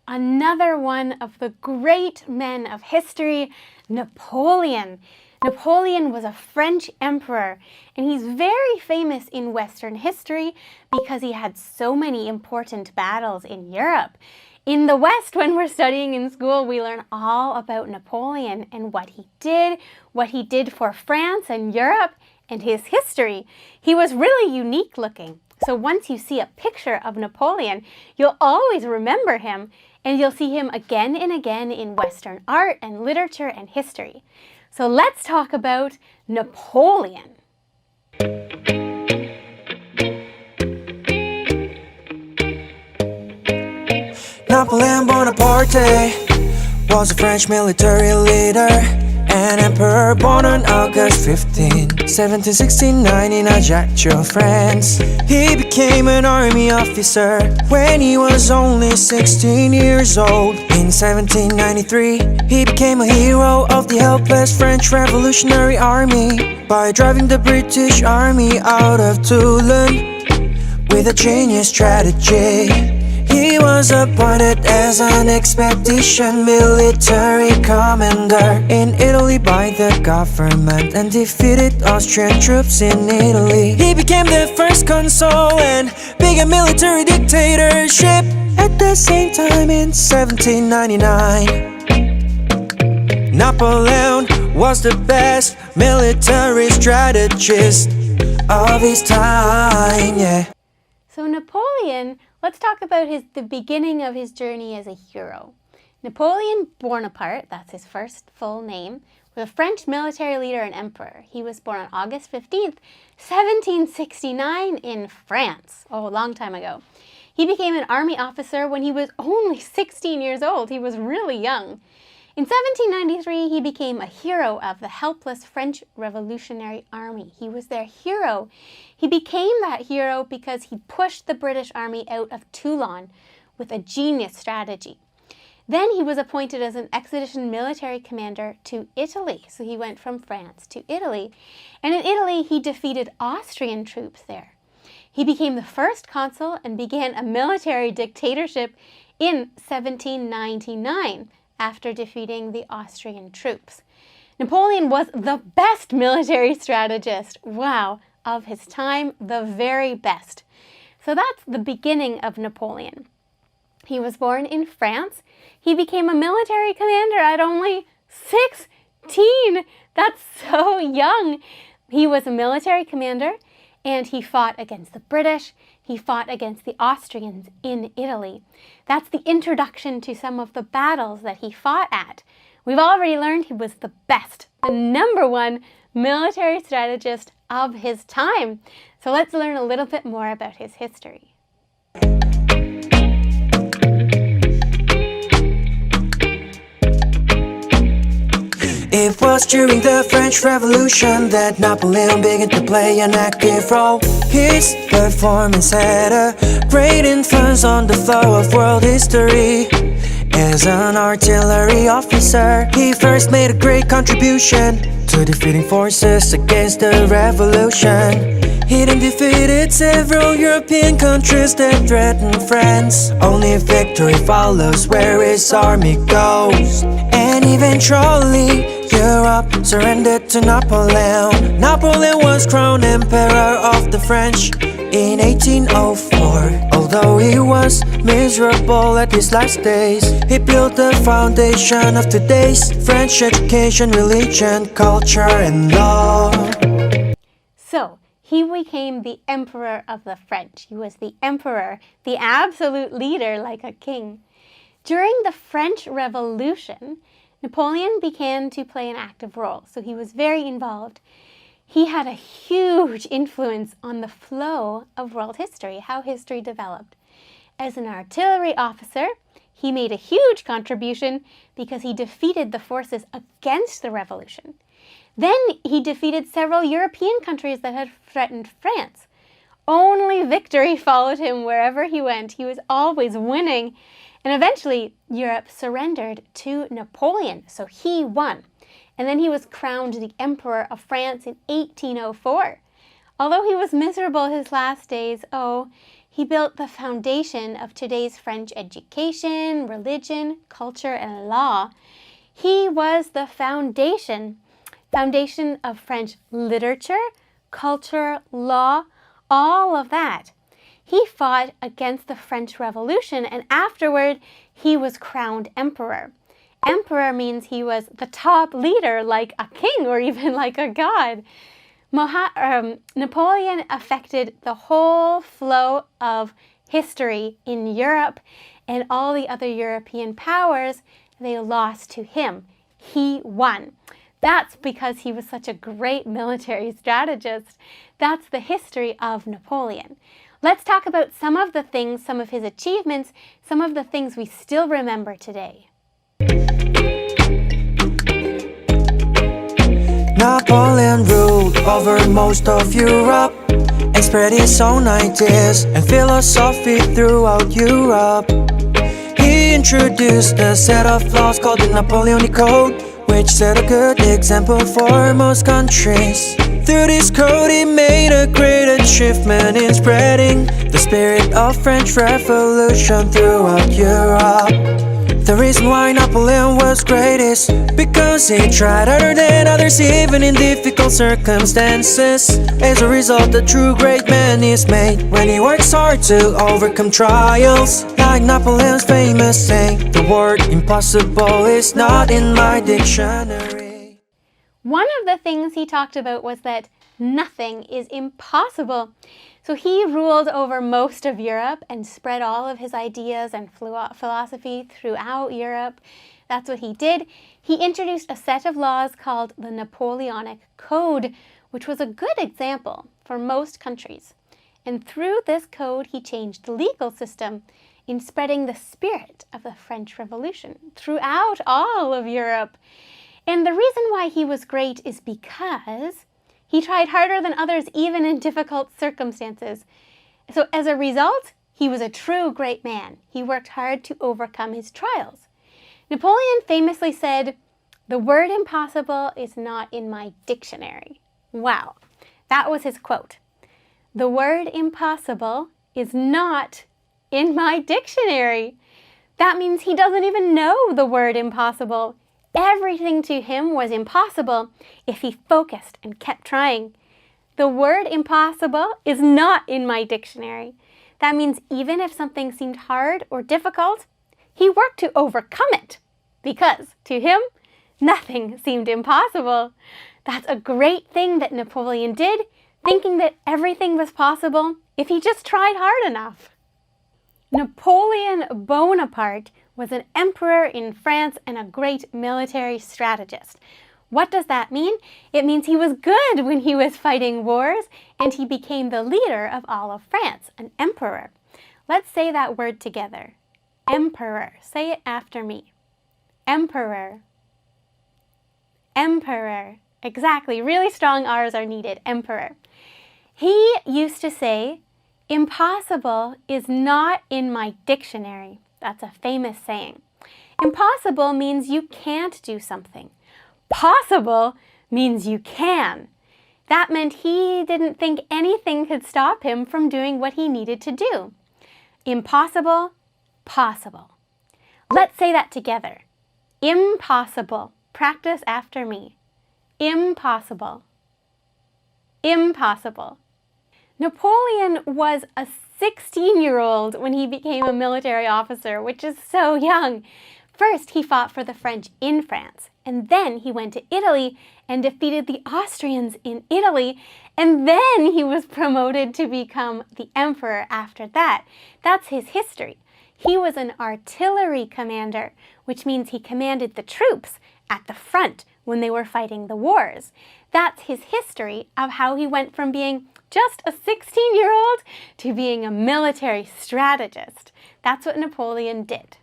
another one of the great men of history, Napoleon. Napoleon was a French emperor, and he's very famous in Western history because he had so many important battles in Europe. In the West, when we're studying in school, we learn all about Napoleon and what he did for France and Europe, and his history. He was really unique looking. So once you see a picture of Napoleon, you'll always remember him, and you'll see him again and again in Western art and literature and history. So let's talk about Napoleon. Napoleon Bonaparte was a French military leader and emperor born on August 15, 1769 in Ajaccio, France. He became an army officer when he was only 16 years old. In 1793, he became a hero of the helpless French Revolutionary Army by driving the British Army out of Toulon with a genius strategy. He was appointed as an expedition military commander in Italy by the government and defeated Austrian troops in Italy. He became the first consul and began military dictatorship at the same time in 1799. Napoleon was the best military strategist of his time, yeah. So Napoleon, let's talk about the beginning of his journey as a hero. Napoleon Bonaparte, that's his first full name, was a French military leader and emperor. He was born on August 15th, 1769 in France. Oh, a long time ago. He became an army officer when he was only 16 years old. He was really young. In 1793, he became a hero of the helpless French Revolutionary Army. He was their hero. He became that hero because he pushed the British Army out of Toulon with a genius strategy. Then he was appointed as an expedition military commander to Italy. So he went from France to Italy. And in Italy, he defeated Austrian troops there. He became the first consul and began a military dictatorship in 1799. After defeating the Austrian troops. Napoleon was the best military strategist, wow, of his time, the very best. So that's the beginning of Napoleon. He was born in France. He became a military commander at only 16. That's so young. He was a military commander and he fought against the British. He fought against the Austrians in Italy. That's the introduction to some of the battles that he fought at. We've already learned he was the best, the #1 military strategist of his time. So let's learn a little bit more about his history. It was during the French Revolution that Napoleon began to play an active role. His performance had a great influence on the flow of world history. As an artillery officer, he first made a great contribution to defeating forces against the revolution. He then defeated several European countries that threatened France. Only victory follows where his army goes. And eventually, Europe surrendered to Napoleon. Napoleon was crowned Emperor of the French in 1804. Although he was miserable at his last days, he built the foundation of today's French education, religion, culture, and law. So, he became the Emperor of the French. He was the emperor, the absolute leader like a king. During the French Revolution, Napoleon began to play an active role, so he was very involved. He had a huge influence on the flow of world history, how history developed. As an artillery officer, he made a huge contribution because he defeated the forces against the revolution. Then he defeated several European countries that had threatened France. Only victory followed him wherever he went. He was always winning. And eventually, Europe surrendered to Napoleon, so he won. And then he was crowned the Emperor of France in 1804. Although he was miserable his last days, He built the foundation of today's French education, religion, culture, and law. He was the foundation of French literature, culture, law, all of that. He fought against the French Revolution, and afterward, he was crowned emperor. Emperor means he was the top leader, like a king or even like a god. Napoleon affected the whole flow of history in Europe, and all the other European powers, they lost to him. He won. That's because he was such a great military strategist. That's the history of Napoleon. Let's talk about some of the things, some of his achievements, some of the things we still remember today. Napoleon ruled over most of Europe and spread his own ideas and philosophy throughout Europe. He introduced a set of laws called the Napoleonic Code, which set a good example for most countries. Through this code, he made a great achievement in spreading the spirit of French Revolution throughout Europe. The reason why Napoleon was great is because he tried harder than others, even in difficult circumstances. As a result, a true great man is made when he works hard to overcome trials. Like Napoleon's famous saying, the word impossible is not in my dictionary. One of the things he talked about was that nothing is impossible. So he ruled over most of Europe and spread all of his ideas and philosophy throughout Europe. That's what he did. He introduced a set of laws called the Napoleonic Code, which was a good example for most countries. And through this code, he changed the legal system in spreading the spirit of the French Revolution throughout all of Europe. And the reason why he was great is because he tried harder than others, even in difficult circumstances. So as a result, he was a true great man. He worked hard to overcome his trials. Napoleon famously said, "The word impossible is not in my dictionary." Wow, that was his quote. The word impossible is not in my dictionary. That means he doesn't even know the word impossible. Everything to him was impossible if he focused and kept trying. The word impossible is not in my dictionary. That means even if something seemed hard or difficult, he worked to overcome it because to him, nothing seemed impossible. That's a great thing that Napoleon did, thinking that everything was possible if he just tried hard enough. Napoleon Bonaparte was an emperor in France and a great military strategist. What does that mean? It means he was good when he was fighting wars, and he became the leader of all of France, an emperor. Let's say that word together. Emperor. Say it after me. Emperor. Emperor. Exactly. Really strong R's are needed. Emperor. He used to say, "Impossible is not in my dictionary." That's a famous saying. Impossible means you can't do something. Possible means you can. That meant he didn't think anything could stop him from doing what he needed to do. Impossible, possible. Let's say that together. Impossible. Practice after me. Impossible. Impossible. Napoleon was a 16-year-old when he became a military officer, which is so young. First, he fought for the French in France, and then he went to Italy and defeated the Austrians in Italy, and then he was promoted to become the emperor after that. That's his history. He was an artillery commander, which means he commanded the troops at the front when they were fighting the wars. That's his history of how he went from being just a 16-year-old to being a military strategist. That's what Napoleon did.